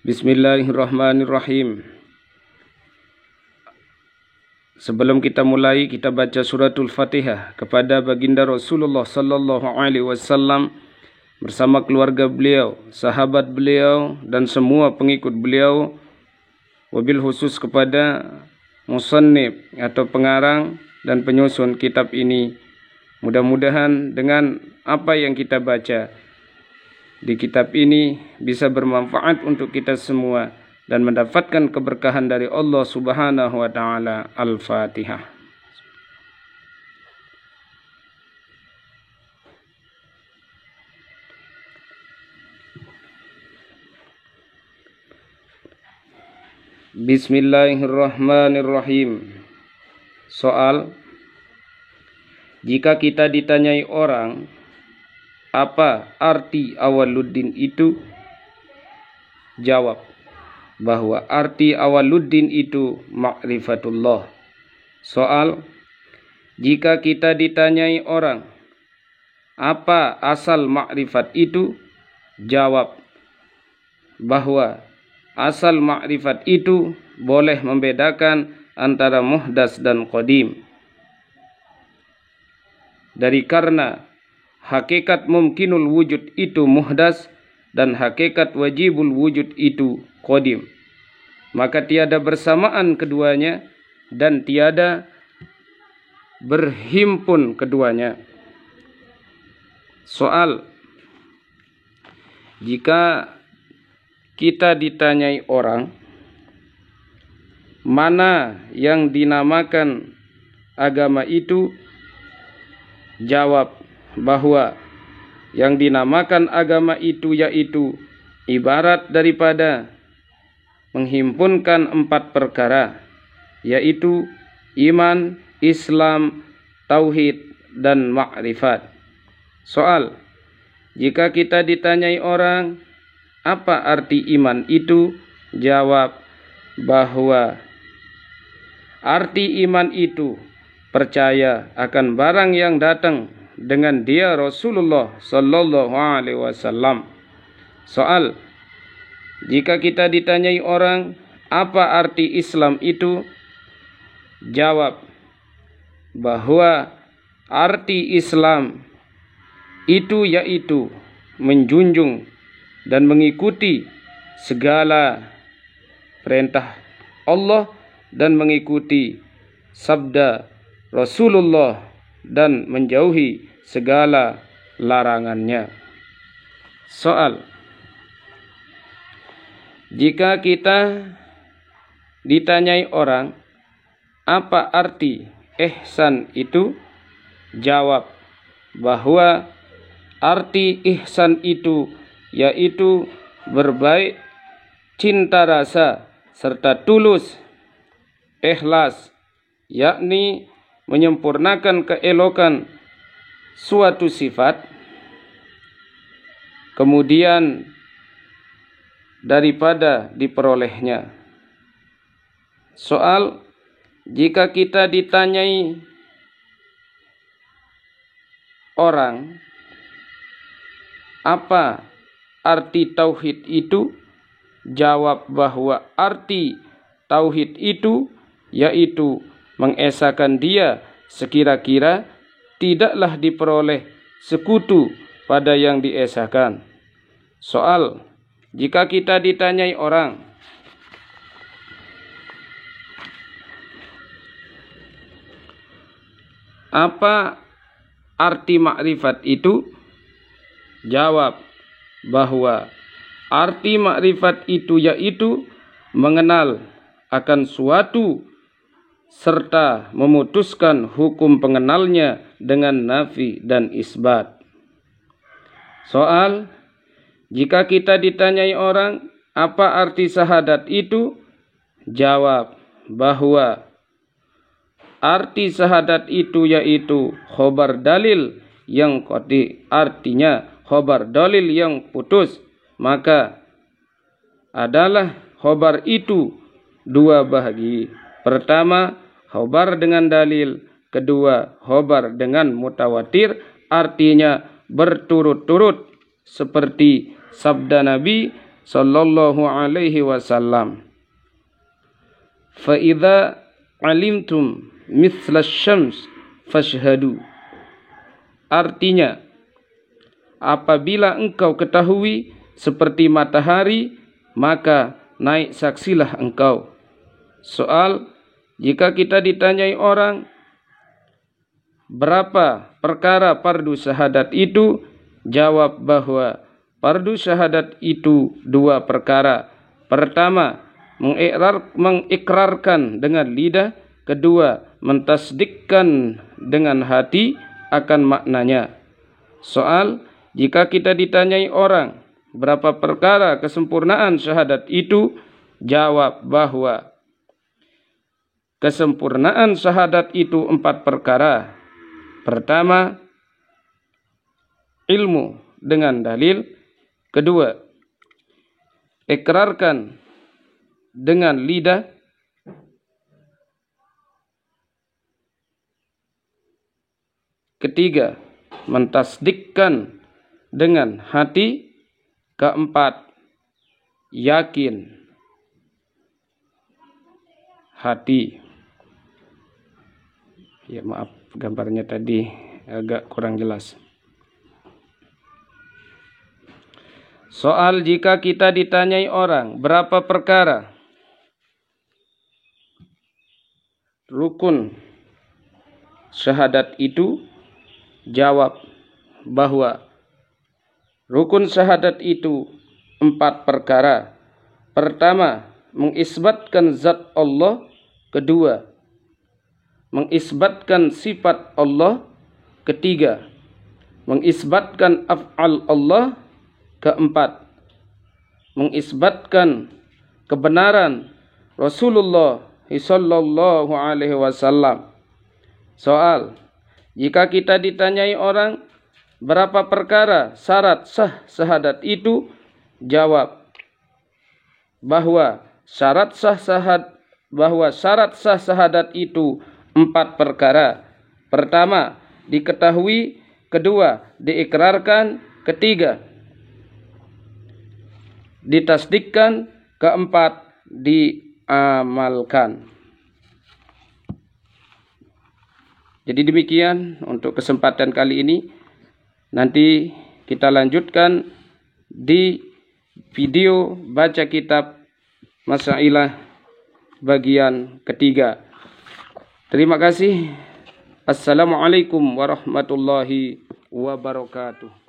Bismillahirrahmanirrahim. Sebelum kita mulai, kita baca suratul Fatihah kepada baginda Rasulullah sallallahu alaihi wasallam bersama keluarga beliau, sahabat beliau dan semua pengikut beliau, wabil khusus kepada musannif atau pengarang dan penyusun kitab ini. Mudah-mudahan dengan apa yang kita baca di kitab ini bisa bermanfaat untuk kita semua dan mendapatkan keberkahan dari Allah Subhanahu wa taala. Al-Fatihah. Bismillahirrahmanirrahim. Soal: jika kita ditanyai orang, apa arti awaluddin itu? Jawab bahwa arti awaluddin itu ma'rifatullah. Soal: jika kita ditanyai orang, apa asal ma'rifat itu? Jawab bahwa asal ma'rifat itu boleh membedakan antara muhdas dan qadim. Dari karena hakikat mumkinul wujud itu muhdas dan hakikat wajibul wujud itu qadim, maka tiada bersamaan keduanya dan tiada berhimpun keduanya. Soal: jika kita ditanyai orang, mana yang dinamakan agama itu? Jawab bahwa yang dinamakan agama itu yaitu ibarat daripada menghimpunkan 4 perkara, yaitu iman, Islam, tauhid, dan ma'rifat. Soal: jika kita ditanyai orang, apa arti iman itu? Jawab bahwa arti iman itu percaya akan barang yang datang dengan dia Rasulullah sallallahu alaihi wasallam. Soal: jika kita ditanyai orang, apa arti Islam itu? Jawab bahwa arti Islam itu yaitu menjunjung dan mengikuti segala perintah Allah dan mengikuti sabda Rasulullah dan menjauhi segala larangannya. Soal: jika kita ditanyai orang, apa arti ihsan itu? Jawab bahwa arti ihsan itu yaitu berbaik, cinta rasa, serta tulus, ikhlas, yakni menyempurnakan keelokan suatu sifat, kemudian daripada diperolehnya. Soal: jika kita ditanyai orang, apa arti tauhid itu? Jawab bahwa arti tauhid itu yaitu mengesahkan dia sekira-kira tidaklah diperoleh sekutu pada yang diesahkan. Soal: jika kita ditanyai orang, apa arti makrifat itu? Jawab bahwa arti makrifat itu yaitu mengenal akan suatu serta memutuskan hukum pengenalnya dengan nafi dan isbat. Soal: jika kita ditanyai orang, apa arti syahadat itu? Jawab bahwa arti syahadat itu yaitu khobar dalil yang qati, artinya khobar dalil yang putus, maka adalah khobar itu 2 bahagi. Pertama, khobar dengan dalil. Kedua, khobar dengan mutawatir, artinya berturut-turut seperti sabda Nabi sallallahu alaihi wasallam. Fa idza alimtum mithla syams fashhadu. Artinya, apabila engkau ketahui seperti matahari, maka naik saksilah engkau. Soal, jika kita ditanyai orang, berapa perkara fardu syahadat itu? Jawab bahwa fardu syahadat itu 2 perkara. Pertama, mengikrarkan dengan lidah. Kedua, mentasdikkan dengan hati akan maknanya. Soal, jika kita ditanyai orang, berapa perkara kesempurnaan syahadat itu? Jawab bahwa kesempurnaan syahadat itu 4 perkara. Pertama, ilmu dengan dalil. Kedua, ikrarkan dengan lidah. Ketiga, mentasdikkan dengan hati. Keempat, yakin hati. Ya maaf, gambarnya tadi agak kurang jelas. Soal, jika kita ditanyai orang, berapa perkara rukun syahadat itu? Jawab bahwa rukun syahadat itu 4 perkara. Pertama, mengisbatkan zat Allah. Kedua, mengisbatkan sifat Allah. Ketiga, mengisbatkan af'al Allah. Keempat, mengisbatkan kebenaran Rasulullah sallallahu alaihi wasallam. Soal, jika kita ditanyai orang, berapa perkara syarat sah syahadat itu? Jawab bahwa syarat sah syahadat itu 4 perkara. Pertama, diketahui. Kedua, diikrarkan. Ketiga, ditasdikkan. Keempat, diamalkan. Jadi demikian untuk kesempatan kali ini. Nanti kita lanjutkan di video baca kitab Masailah bagian ketiga. Terima kasih. Assalamualaikum warahmatullahi wabarakatuh.